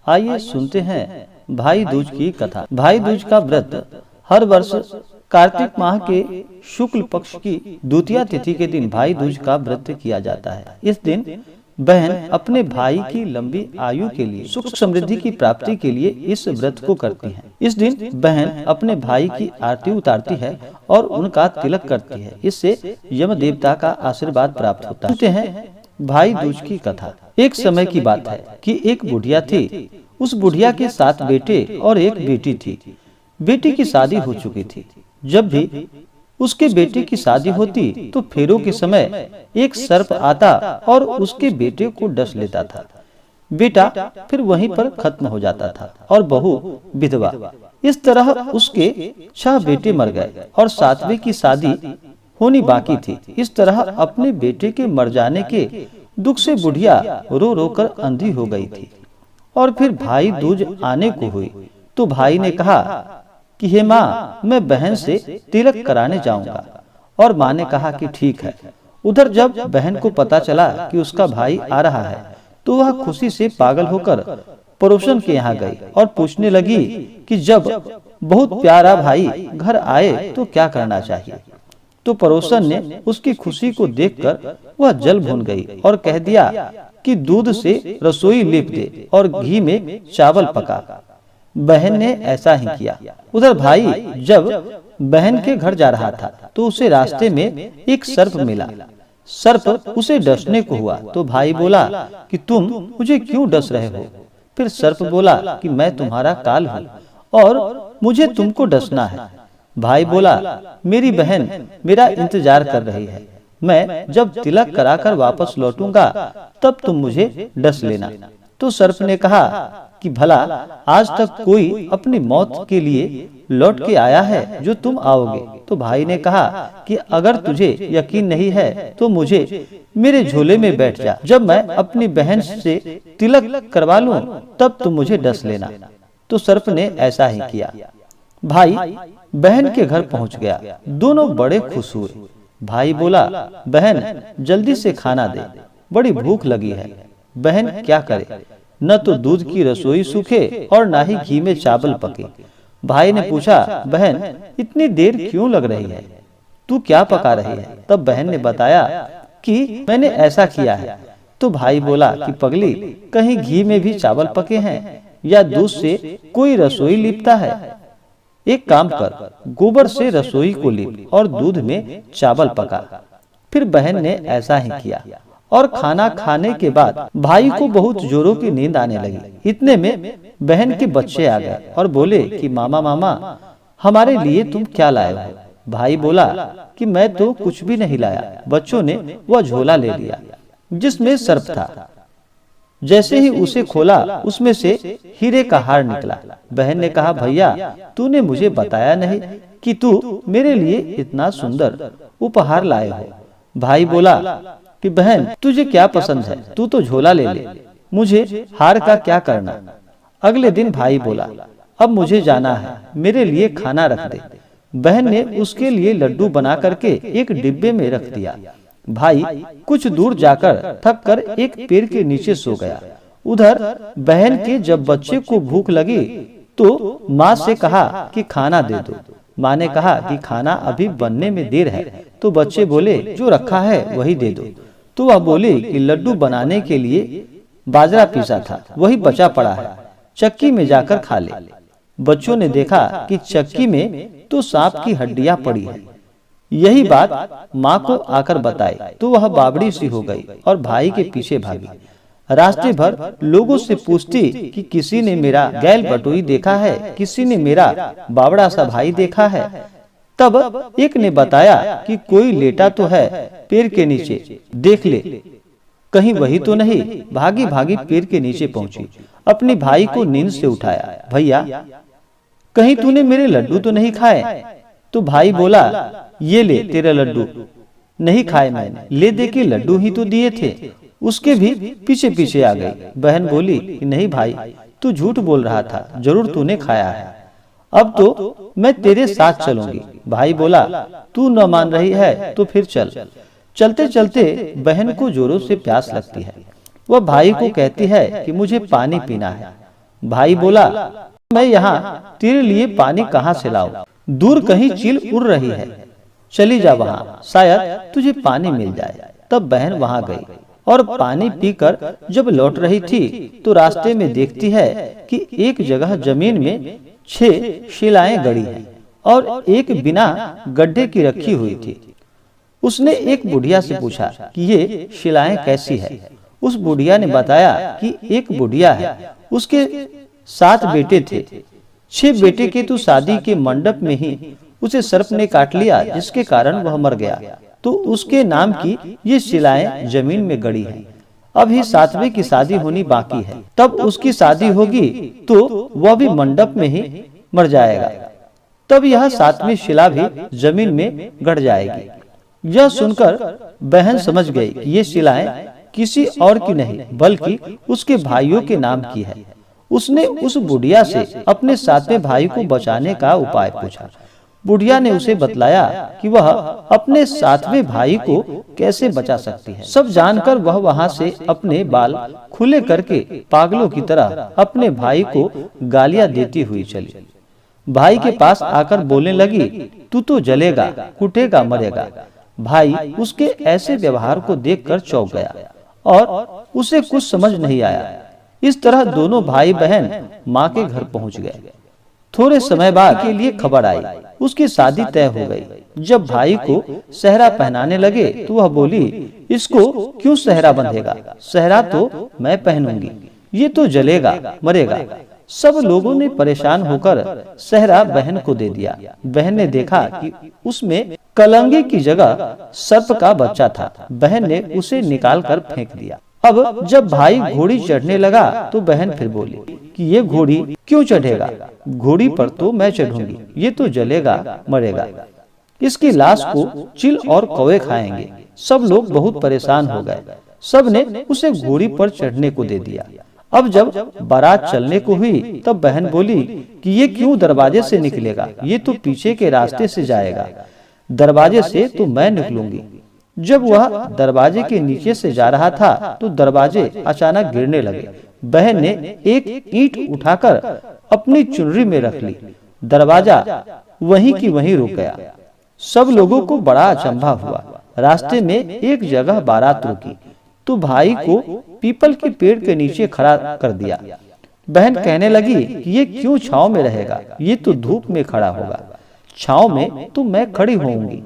आइए सुनते हैं भाई दूज की कथा। भाई दूज का व्रत हर वर्ष कार्तिक माह के शुक्ल पक्ष की द्वितीया तिथि के दिन भाई दूज का व्रत किया जाता है। इस दिन बहन अपने भाई की लंबी आयु के लिए, सुख समृद्धि की प्राप्ति के लिए इस व्रत को करती है। इस दिन बहन अपने भाई की आरती उतारती है और उनका तिलक करती है। इससे यम देवता का आशीर्वाद प्राप्त होता है। सुनते हैं भाई दूज की कथा। एक समय की बात है कि एक बुढ़िया थी। उस बुढ़िया के 7 बेटे और एक बेटी थी। बेटी की शादी हो चुकी थी। जब भी उसके बेटे की शादी होती तो फेरों के समय एक सर्प आता और उसके बेटे को डस लेता था। बेटा फिर वहीं पर खत्म हो जाता था और बहू विधवा। इस तरह उसके 6 बेटे मर गए और 7वें की शादी होनी बाकी थी। इस तरह अपने बेटे के मर जाने के दुख से बुढ़िया रो रो कर अंधी हो गई थी। और फिर भाई दूज आने को हुई तो भाई ने कहा कि हे माँ, मैं बहन से तिलक कराने जाऊंगा। और माँ ने कहा कि ठीक है। उधर जब बहन को पता चला कि उसका भाई आ रहा है तो वह खुशी से पागल होकर पड़ोसन के यहाँ गई और पूछने लगी कि जब बहुत प्यारा भाई घर आए तो क्या करना चाहिए। तो पड़ोसन ने उसकी खुशी को देखकर वह जल भून गई और कह दिया कि दूध से रसोई लेप दे और घी में चावल पका। बहन ने ऐसा ही किया। उधर भाई जब बहन के घर जा रहा था तो उसे रास्ते में एक सर्प मिला। सर्प उसे डसने को हुआ तो भाई बोला कि तुम मुझे क्यों डस रहे हो। फिर सर्प बोला कि मैं तुम्हारा काल हूँ और मुझे तुमको डसना है। भाई बोला, मेरी बहन मेरा इंतजार कर रही है। मैं जब तिलक कराकर वापस लौटूंगा तब तुम मुझे डस लेना। तो सर्प ने कहा कि भला आज तक कोई अपनी मौत के लिए लौट के आया है जो तुम आओगे। तो भाई ने कहा कि अगर तुझे यकीन नहीं है तो मुझे मेरे झोले में बैठ जा। जब मैं अपनी बहन से तिलक करवा लूं तब तुम मुझे डस लेना। तो सर्प ने ऐसा ही किया। भाई बहन के घर पहुंच गया। दोनों बड़े खुश हुए। भाई बोला, बहन जल्दी से खाना दे, बड़ी भूख लगी है। बहन क्या करे, न तो दूध की रसोई सूखे और न ही घी में चावल पके। भाई ने पूछा, बहन इतनी देर क्यों लग रही है, तू क्या पका रही है। तब बहन ने बताया कि मैंने ऐसा किया है। तो भाई बोला कि पगली, कहीं घी में भी चावल पके हैं या दूध से कोई रसोई लिपता है। एक काम कर, गोबर से रसोई को लीप और दूध में चावल पका। फिर बहन ने ऐसा ही किया और खाना खाने के बाद भाई को बहुत जोरों की नींद आने लगी। इतने में बहन के बच्चे आ गए और बोले कि मामा मामा, हमारे लिए तुम क्या लाए हो। भाई बोला कि मैं तो कुछ भी नहीं लाया। बच्चों ने वह झोला ले लिया जिसमें सर्प था। जैसे ही उसे खोला उसमें से हीरे का हार निकला। बहन ने कहा, भैया तूने मुझे बताया नहीं कि तू मेरे लिए इतना सुंदर उपहार लाए हो। भाई बोला कि बहन तुझे क्या पसंद है, तू तो झोला ले ले, मुझे हार का क्या करना। अगले दिन भाई बोला, अब मुझे जाना है, मेरे लिए खाना रख दे। बहन ने उसके लिए लड्डू बना करके एक डिब्बे में रख दिया। भाई कुछ दूर जाकर थक कर एक पेड़ के नीचे सो गया। उधर बहन के जब बच्चे को भूख लगी तो माँ से कहा कि खाना दे दो। माँ ने कहा कि खाना अभी बनने में देर है। तो बच्चे बोले, जो रखा है वही दे दो। तो वह बोले कि लड्डू बनाने के लिए बाजरा पीसा था, वही बचा पड़ा है, चक्की में जाकर खा ले। बच्चों ने देखा कि चक्की में तो सांप की हड्डियां पड़ी है। यही बात माँ को आकर बताई तो वह बावड़ी सी हो गई और भाई के पीछे भागी। रास्ते भर लोगों से पूछती कि किसी ने मेरा गैल बटोई देखा है, किसी ने मेरा बावड़ा सा भाई देखा है। तब एक ने बताया कि कोई लेटा तो है पेड़ के नीचे, देख ले कहीं वही तो नहीं। भागी भागी पेड़ के नीचे पहुंची, अपनी भाई को नींद से उठाया। भैया कहीं तूने मेरे लड्डू तो नहीं खाए। तो भाई बोला, ये ले तेरा लड्डू। नहीं खाए मैंने, ले दे के लड्डू ही तो दिए थे। उसके भी पीछे पीछे आ गई। बहन बोली कि नहीं भाई, तू झूठ बोल रहा था, जरूर तूने खाया है। अब तो मैं तेरे साथ चलूंगी। भाई बोला, तू न मान रही है तो फिर चल। चलते चलते बहन को जोरों से प्यास लगती है। वह भाई को कहती है कि मुझे पानी पीना है। भाई बोला, मैं यहाँ तेरे लिए पानी कहाँ से लाऊं? दूर कहीं चील उड़ रही है, चली जा वहाँ, शायद तुझे पानी मिल जाए। तब बहन वहाँ गई और पानी पीकर जब लौट रही थी तो रास्ते में देखती है कि एक जगह जमीन में 6 शिलाएं गड़ी हैं और एक बिना गड्ढे की रखी हुई थी। उसने एक बुढ़िया से पूछा कि ये शिलाएं कैसी है? उस बुढ़िया ने बताया कि एक बुढ़िया है, उसके 7 बेटे थे। 6 बेटे के तो शादी के मंडप में ही उसे सर्प ने काट लिया, जिसके कारण वह मर गया। तो उसके नाम की ये शिलाएं जमीन में गड़ी हैं। अभी 7वें की शादी होनी बाकी है, तब उसकी शादी होगी तो वह भी मंडप में ही मर जाएगा। तब यह 7वीं शिला भी जमीन में गड़ जाएगी। यह सुनकर बहन समझ गई कि ये शिलाएं किसी और की नहीं बल्कि उसके भाइयों के नाम की है। उसने उस बुढ़िया से अपने 7वें भाई को बचाने का उपाय पूछा। बुढ़िया ने उसे बतलाया कि वह अपने 7वें भाई को कैसे बचा सकती है। सब जानकर वह वहां से अपने बाल खुले करके पागलों की तरह अपने भाई को गालियां देती हुई चली। भाई के पास आकर बोलने लगी, तू तो जलेगा, कुटेगा, मरेगा। भाई उसके ऐसे व्यवहार को देखकर चौंक गया और उसे कुछ समझ नहीं आया। इस तरह दोनों भाई बहन माँ के घर पहुँच गए। थोड़े समय बाद के लिए खबर आई, उसकी शादी तय हो गई। जब भाई को सेहरा पहनाने लगे तो वह बोली, इसको क्यों सेहरा बंधेगा? सेहरा तो मैं पहनूंगी, ये तो जलेगा, मरेगा। सब लोगों ने परेशान होकर सेहरा बहन को दे दिया। बहन ने देखा कि उसमें कलंगी की जगह सर्प का बच्चा था। बहन ने उसे निकालकर फेंक दिया। अब जब भाई घोड़ी चढ़ने लगा तो बहन फिर बोली कि ये घोड़ी क्यों चढ़ेगा? घोड़ी पर तो मैं चढ़ूंगी, ये तो जलेगा, मरेगा। इसकी लाश को चील और कौवे खाएंगे। सब लोग बहुत परेशान हो गए। सब ने उसे घोड़ी पर चढ़ने को दे दिया। अब जब बारात चलने को हुई तब बहन बोली कि ये क्यों दरवाजे से निकलेगा? ये तो पीछे के रास्ते से जाएगा। दरवाजे से तो मैं निकलूंगी। जब वह दरवाजे के नीचे से जा रहा था तो दरवाजे अचानक गिरने लगे। बहन ने एक ईंट उठाकर अपनी चुनरी में रख ली। दरवाजा वहीं की वहीं रुक गया। सब लोगों को बड़ा अचंभा हुआ। रास्ते में एक जगह बारात रुकी तो भाई को पीपल के पेड़ के नीचे खड़ा कर दिया। बहन कहने लगी कि ये क्यों छांव में रहेगा? ये तो धूप में खड़ा होगा। छांव में तो मैं खड़ी होऊंगी।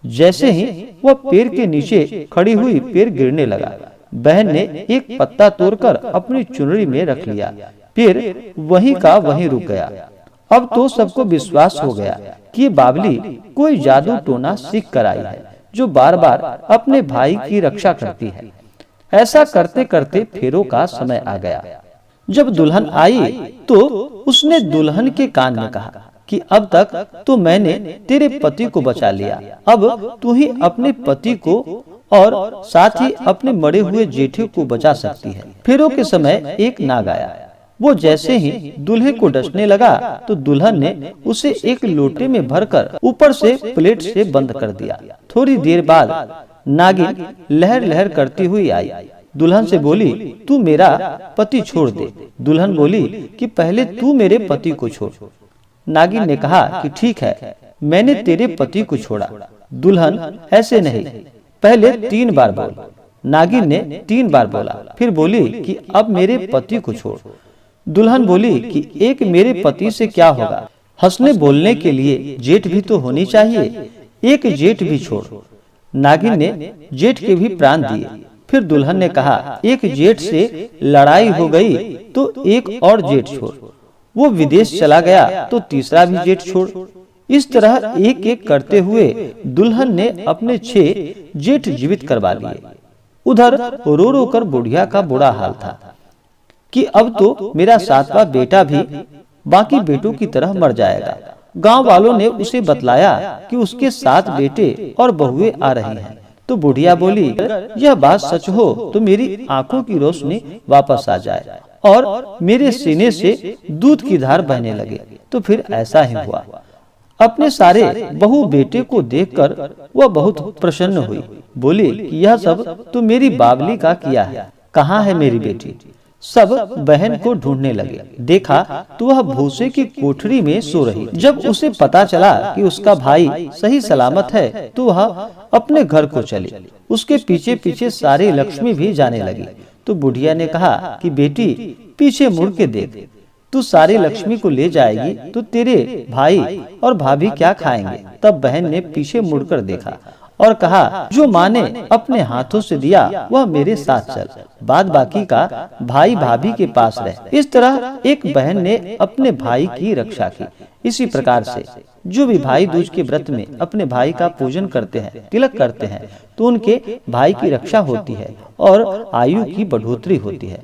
जैसे ही वह पेड़ के नीचे खड़ी हुई, पेड़ गिरने लगा। बहन ने एक पत्ता तोड़कर अपनी चुनरी में रख लिया। पेड़ वहीं का वहीं रुक गया। अब तो सबको विश्वास हो गया कि ये बावली कोई जादू टोना सीख कर आई है, जो बार बार अपने भाई की रक्षा करती है। ऐसा करते करते फेरों का समय आ गया। जब दुल्हन आई तो उसने दुल्हन के कान में कहा कि अब तक तो मैंने तेरे पति को बचा लिया, अब तू ही अपने पति को और साथ ही अपने मरे हुए जेठे को बचा सकती है। फेरों के समय एक नाग आया। वो जैसे ही दूल्हे को डसने लगा तो दुल्हन ने उसे एक लोटे में भरकर ऊपर से प्लेट से बंद कर दिया। थोड़ी देर बाद नागिन लहर लहर करती हुई आई। दुल्हन से बोली, तू मेरा पति छोड़ दे। दुल्हन बोली कि पहले तू मेरे पति को छोड़। नागिन ने कहा कि ठीक है, मैंने तेरे पति को छोड़ा। दुल्हन, ऐसे नहीं, पहले 3 बार बोल। नागिन ने 3 बार बोला। फिर बोली कि अब मेरे पति को छोड़। दुल्हन बोली कि एक मेरे पति से क्या होगा? हंसने बोलने के लिए जेठ भी तो होनी चाहिए, एक जेठ भी छोड़। नागिन ने जेठ के भी प्राण दिए। फिर दुल्हन ने कहा, एक जेठ से लड़ाई हो गई तो एक और जेठ छोड़। वो विदेश चला गया तो तीसरा भी जेठ छोड़। इस तरह एक एक करते हुए दुल्हन ने अपने 6 जेठ जीवित करवा लिए। उधर रो रो कर बुढ़िया का बुरा हाल था कि अब तो मेरा 7वां बेटा भी बाकी बेटों की तरह मर जाएगा। गांव वालों ने उसे बतलाया कि उसके 7 बेटे और बहुएं आ रही हैं। तो बुढ़िया बोली, यह बात सच हो तो मेरी आंखों की रोशनी वापस आ जाए और मेरे सीने से दूध की धार बहने लगे। तो फिर ऐसा ही हुआ। अपने सारे बहु बेटे को देखकर वह बहुत प्रसन्न हुई। बोली कि यह सब तो मेरी बावली का किया है। कहाँ है मेरी बेटी? सब बहन को ढूंढने लगे। देखा तो वह भूसे की कोठरी में सो रही। जब उसे पता चला कि उसका भाई सही सलामत है तो वह अपने घर को चली। उसके पीछे पीछे सारी लक्ष्मी भी जाने लगी। तो बुढ़िया ने कहा कि बेटी पीछे मुड़ के देख, तू सारी लक्ष्मी को ले जाएगी तो तेरे भाई और भाभी क्या खाएंगे। तब बहन ने पीछे मुड़कर देखा और कहा, जो माँ ने अपने हाथों से दिया वह मेरे साथ चल, बाद बाकी का भाई भाभी के पास रहे। इस तरह एक बहन ने अपने भाई की रक्षा की। इसी प्रकार से जो भी भाई दूज के व्रत में अपने भाई का पूजन करते हैं, तिलक करते हैं, तो उनके भाई की रक्षा होती है और आयु की बढ़ोतरी होती है।